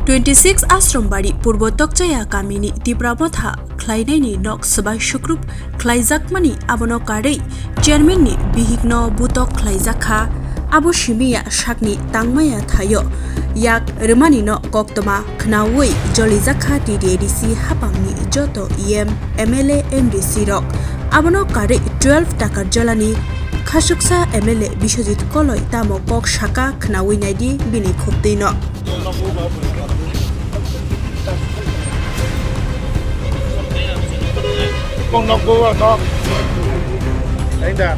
26 Asrambari Purbo Tokjaya Kamini Tiprabotha Klainaini Nok Sabai Shukrup Klaijakmani Abono Karei Chairman ni Bihigno Butok Klaijakha Abo Shimiya Shakni Tangmaya Thayo Yak Remani no Koktoma Knawui Jolijakha TDDC Hapangni Joto EM MLA MDC Rock Abono Karei 12 Takar Jalani Khashuksa MLA Bishojit Koloi Tamo Kok Shaka Knawui Naidi Bini Khuptino Con nó bố nó đấy là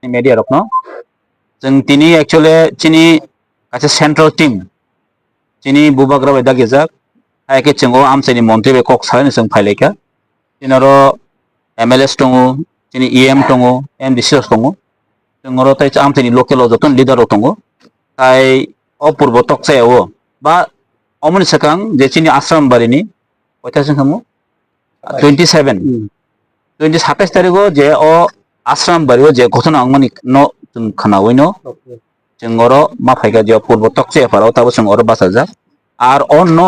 media rok no jeng tini actually chini kacha central team chini bubagra weda gezak ai ke chengo amchani montre be kok sane seng phaileka tinaro MLS tongo chini EM tongo MDC tongo jengoro tai amchani local joton leader tongo tai opurbo toksayo ba omoni sakang je chini ashram barini oita sengkamo 27 तारिखो जे ओ आश्रम बारियो जे घटना अंगमानि न जों खोनावैनो जोंगरो मा फायगा जे पूर्व तकसे फाराव Tabo जोंगरो बासाजा are a न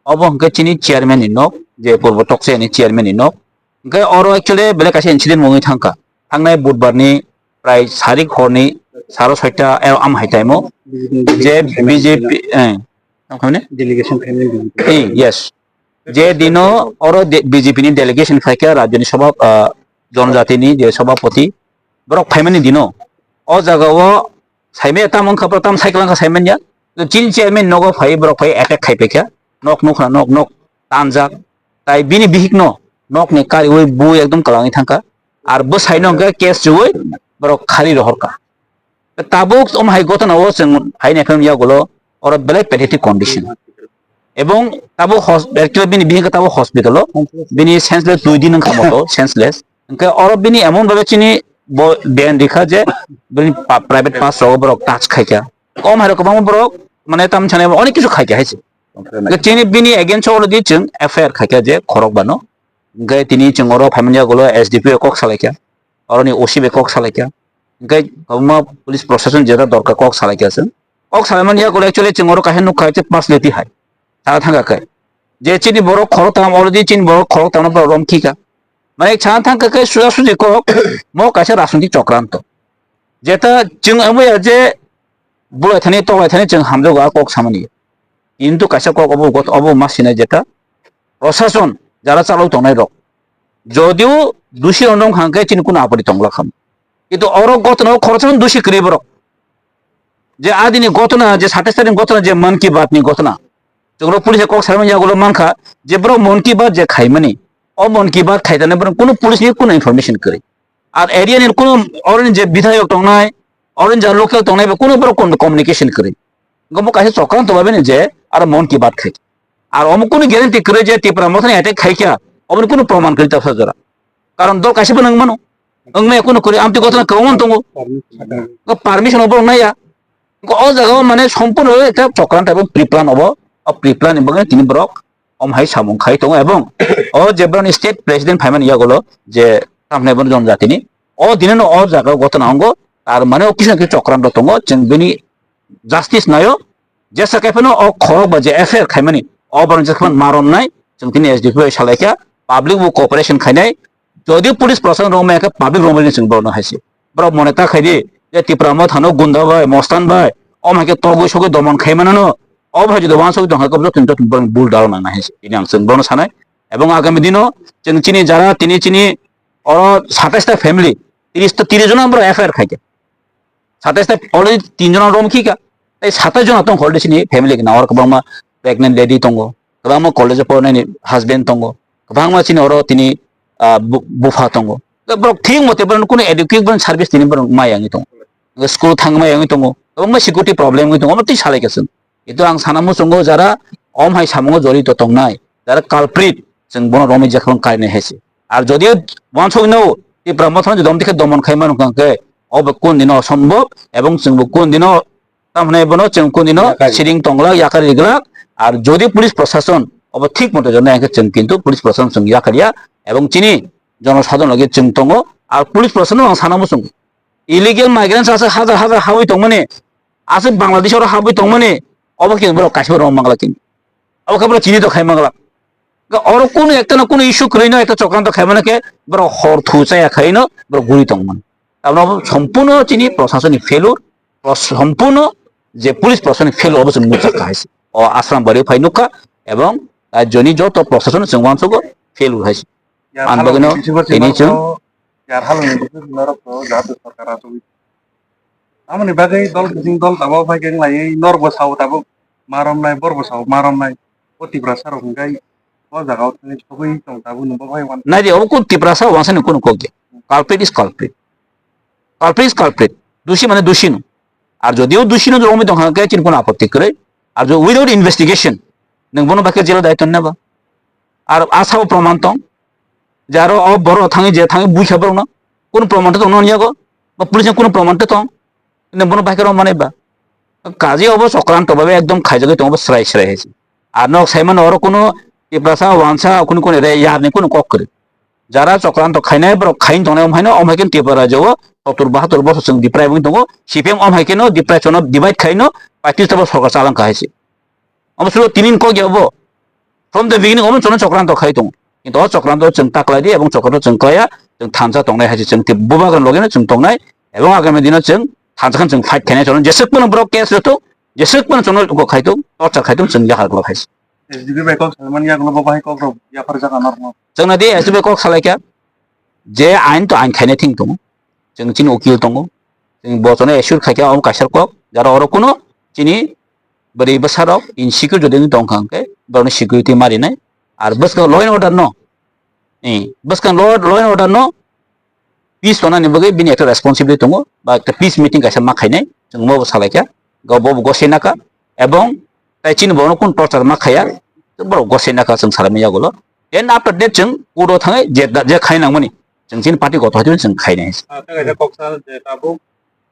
अब हंके चिनि chairman नि न जे पूर्व तकसे नि चेयरमैन नि न हंके अरो एक्चुअली बेले कासे इन्सिडेंट मङै थांका थांनाय बुधबारनि प्राय सारिक हरनि 6:30 आम हाइ टाइमो जे बीजेपी डेलीगेशन फैमिली यस जे दिनो और बीजेपी नि डेलीगेशन फाइका राज्यनि सभा जनजातिनि जे सभापति ब्रक फाइमानि दिनो अ जागाव साइमे तामन खप्रताम साइक्लांका साइमेन या चिन चेयरमैन नगो फाइ ब्रक फाइ अटैक खाइपेखा नक नखना नक नक तानजाक ताइ बिनि बिहिकनो नक नि कारी वे बु एकदम कलाङि थांका आर बो साइनो के केस जुय ब्रक खारि रहरका ताबुक ओम हाइ गतनाव जों हाइ नेफेम यागलो और बेलेक पेथेटिक कंडीशन এবং তাবো एक्चुअली बिनि बिहिंगा ताबो हॉस्पिटल बिनि सेंसलेस 2 दिन खामतो सेंसलेस ओंके और बिनि एमन भाबे चिनि बेन दिखा जे बिनि प्राइवेट पास रग ब्रक टाच खाइका कम हारो कबां ब्रक माने ताम छाने अनेक किछु खाइका हाइसे चिनि बिनि अगेंस्ट अलरेडी जों एफआईआर खाइका जे खरक बानो गे तिनि चंगरो फाइमानिया गलो एसडीपी कक सालाइका औरनि ओसीबी कक सालाइका गे गमा पुलिस प्रशासन जेरा दरकार कक सालाइकासो कक सालाइमानिया गलो एक्चुअली चंगरो काहे नुखाइचे पास लेति हाय ता थांगाखै जे चिनि बर खर ताम अलरेडी चिनि बर खर ताम प्रॉब्लम खिका माने छान थांगाखै सुजा सुजि को म कासे राजनीतिक चक्रांत जेता जों अमया जे बुलाय थाने तलाय थाने जों हामजोगा कक सामनि किन्तु कासे कक अबो मासिना जेता प्रशासन যারা চালাও তংনাই রক যদিও দোষী অনং হাঙ্কে চিনি কোনো আপত্তি তংলা খাম কিন্তু অর ঘটনা খরচ দোষী করে বরক যে আদিনি ঘটনা যে 27 তারিখ ঘটনা যে মন কি বাত নি ঘটনা যেগুলো পুলিশে কক সারমান যাগুলো মানখা যে বড় মন কি বাত যে খাইমানি ও মন কি বাত খাইতানে বরং কোনো পুলিশ নিয়ে কোনো ইনফরমেশন করে আর এরিয়ানের কোনো অরেঞ্জ যে বিধায়ক টংনাই অরেঞ্জ যা লোকাল টংনাই কোনো বড় কমিউনিকেশন করে গম কাছে চক্রান্ত ভাবে যে আর মন কি বাত খাই আর অমুক কোনো গ্যারান্টি করে যে টিপরা মতন এটাই খাইকা অমন কোনো প্রমাণ করে তার সাজরা কারণ দল কাছেবো নং মানো ওংমে কোনো করে আমতি ঘটনা কেমন দङ পারমিশন অবর নাইয়া ও জায়গাও মানে সম্পূর্ণ একটা চক্রান্ত এবং প্রিপ্লান প্রিপ্লান এবং তিনি ব্রক অমহাই সামং খাই দङ এবং ও যেব্রান স্টেট প্রেসিডেন্ট ফাইমান ইয়াগুলো যে সামনে বন জনজাতিনি ও দিনে ও জায়গা ঘটনা অঙ্গ তার মানে ও কিছু না কিছু চক্রান্ত দङ जों बेनि জাস্টিস নাইও যে সাকাইফানো ও খরক বা যে এফআইআর খাইমানি ও বরং যেখান মারননাই जों তিনি এসডিপি সালাইকা পাবলিক কোঅপারেশন খাইনাই যদিও পুলিশ প্রশাসন রোমে একটা পাবলিক রোমে जों বর্ণ হাসি বড় মনে তা খাইদি যে টিপ্রামা থানো গুন্ডা ভাই মস্তান ভাই অমাকে তগৈ সগৈ দমন খাইমানানো ও ভাই যদি ওয়ান সগৈ দঙ্গা কবজ কিন্তু বুল ডাল না হাসি তিনি আং जों বর্ণ সানাই এবং আগামী দিনও जों চিনি যারা তিনি চিনি ও 27টা ফ্যামিলি 30 জন আমরা এফআইআর খাইকে 27টা অলরেডি 3 জন রোম খিকা এই 27 জন আতং হলদে চিনি ফ্যামিলি না আর কবাংমা প্রেগনেন্ট লেডি তঙ্গ কবাংমা কলেজে পড়নাইনি হাজবেন্ড তঙ্গ কবাংমা চিনি ওর তিনি বুফা তঙ্গ ব্রক ঠিক মতে বরং কোনো এডুকেশন সার্ভিস তিনি বরং মায়াङि दङ স্কুল थांमायाङि दङ এবং সিকিউরিটি প্রবলেম দङ আমরা তি সালাইগাसिनो কিন্তু আं সানামु संगो যারা অমহাই সামঙ্গ জড়িত তংনাই যারা কালপ্রিট जों বন রমি যখন কাইনে হেসে আর যদিও ওয়ান সইনো তি ব্রহ্মথন যদি দমদিকে দমন খাইমান কাঙ্কে অব কোন দিন অসম্ভব এবং जों কোন দিন তামনে বন जों কোন দিন সিরিং তংলা ইয়াকারি গলা আর যদি পুলিশ প্রশাসন অব ঠিক মতো জন্য একে जों কিন্তু পুলিশ প্রশাসন जों ইয়াকারিয়া এবং চিনি জনসাধারণ লগে जों दङ আর পুলিশ প্রশাসন আं সানাमु संगो ইলিগেল মাইগ্রেন্টস আছে হাজার হাজার হাবই দংমানে আছে বাংলাদেশের হাবই দংমানে অবকে বড় কাশ্মীর বাংলা কিন অবকে বড় চিনি তো খাই বাংলা और কোন একটা না কোন ইস্যু করিনো একটা চক্রান্ত খাইমানকে বড় হর থুচায়া খাইনো বড় গুড়ি দংমান আমরা সম্পূর্ণ চিনি প্রশাসনিক ফেলুর সম্পূর্ণ যে পুলিশ প্রশাসনিক ফেলুর অবশ্য মুচা খাইছে ও আশ্রম বাড়ি ফাইনুকা এবং জনি যত প্রশাসন সংবানসগো ফেলুর হাইছে আনবগনো তিনি जों यार हाल में बिसोर नरक जादु सरकार आतो आमनि बागै दल जों दल दाबो फाइगें लायै नरबो साव दाबो मारमनाय बरबो साव मारमनाय अतिब्रा सारो गाय ओ जागाव थांनि सबै दं दाबो नुबो फाइवान না যে ও কোন টিপ্রাসা ওয়াসনে কোন কোগে culprit is culprit culprit is culprit দোষী মানে দোষী নো আর যদিও দোষী নো জমি দং হাকে চিন কোন আপত্তি করে আর যে উইদাউট ইনভেস্টিগেশন নং বন বাকে জেল দায়িত্ব নেবা আর আসাও প্রমাণ তো যারা অ বড় থাঙি যে থাঙি বুই খাবার না কোন প্রমাণটা তো নিয়াগো বা পুলিশে কোন প্রমাণটা তো নং বন বাকে মানেবা কাজে অব চক্রান্ত ভাবে একদম খাইজাগে তো স্রাই স্রাই হয়েছে আর নক সাইমান ওর কোনো টিপ্রাসা ওয়ানসা কোন কোন রে ইয়ারনি কোন কক করে যারা চক্রান্ত খাইনাই বড় খাইন দনে অমহাইনো অমহাইকেন টিপ্রা যাও 72 বছর जों ডিপ্রাই বই দङ সিপিএম অমহাইকেনো ডিপ্রাই চন ডিভাইড খাইনো 35 বছর সরকার চালান খাইছে অবশ্য তিনিন ক গিয়াবো ফ্রম দ্য বিগিনিং অমন চন চক্রান্ত খাই দङ কিন্তু চক্রান্ত जों তাকলাই দি এবং চক্রান্ত जों কয়া जों থানসা দংনাই হাইছে जों বুবাগান লগেনো जों দংনাই এবং আগামী দিনে जों থানসাখান जों ফাইট খাইনাই চন যেসেকপন ব্রক কেস রতো যেসেকপন চন গ খাইতো টর্চার খাইতো जों याहार ग्लो खाइছে एसडीबी बाइकल सलमान यागलो बाहाय कग्रो याफार जागा नरम जोंना दे एसडीबी कक सालायका जे आइन तो आइन खाइनाय थिं दङ जों चिन उकिल दङ जों बचने एसुर खाइका अम कासार कक जारा अर कोनो चिनि बरै बसाराव इनसिकिउर जदि दं खांके बरनि सिकिउरिटी मारिनाय आर बसका ल एन्ड अर्डार न बसका ल एन्ड अर्डार न पिस बनानि बगै बिनि একটা রেসপন্সিবিলিটি दङ বা একটা পিস মিটিং কাইसा मा खाइनाय जों मबो सालायका गबो गसेनाका এবং তাই চিন বড় কোন টর্চার मा खाया बड़ गसेनाका जों सालायनाय जागोलो देन आफ्टर दैट जों उडो थाङै जे खाइनांमोनि जों चिन पार्टी गथ हयतो जों खाइनाय तागा कक्सार जे ताबो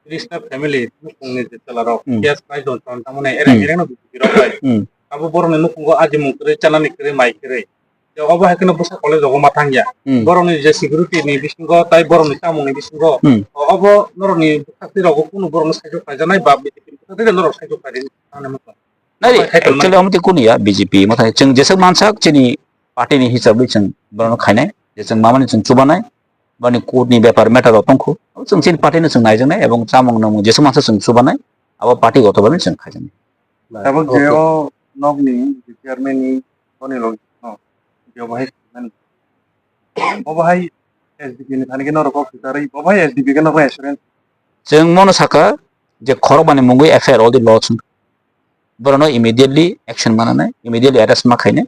कृष्णा फैमिली नुकुंनि जे तलाराव केस प्राइस दं तामने एरेंनो बिराव बाय ताबो बरनि नुकुंगो आजि मुंकरे चालानि करे माइकरे जे अबो हायकनो बसा कलेज जगो माथांगिया बरनि जे सिकिउरिटी नि बिसिंगो ताइ बरनि तामुनि बिसिंगो अबो नरनि खातिराव कुनु बरनि साइजो फायजानाय बा बिदिनो नर साइजो फायदि ताने मत नारि एक्चुअली अमति कुनिया बीजेपी मथाय जों जेसक मानसाक चिनि पार्टीनि हिसाबै जों बरनो खाइनाय जे जों मामानि जों चुबानाय बानि कोर्टनि ब्यापार मेटार अतंखौ जों चिन पार्टीनि जों नायजोंनाय एवं चामंग नमु जेसक मानसा जों चुबानाय अब पार्टी गतबानि जों खाइजों ताबो जेओ नगनि चेयारमेननि कोनि लग बेवहाय अबहाय SDP ni thani kena rokok kita rai babai SDP kena rokok assurance जों मनो साका जे खरबानि मुंगै एफआईआर अलरेडि लॉन्च बरनो इमीडिएटली एक्शन मानानै इमीडिएटली अरेस्ट माखायने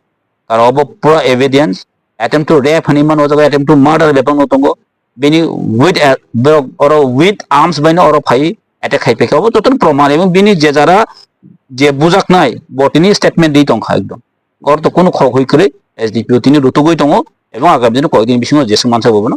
आरो अब पुरा एविडेंस अटेम्प्ट टू रेप हनी मान ओजगा अटेम्प्ट टू मर्डर लेपंग तंगो बेनि विथ आर्म्स बायनो और फाइ अटैक खाइपेके अब टोटल प्रमाण एवं बिनि जे जारा जे बुजाकनाय बटिनि स्टेटमेंट दी दंखा एकदम और तो कोनो खखै करे एसडीपी तिनि रुतुगै दङ एवं आगामी दिन कयदिन बिसिङाव जेसे मानसा बबनो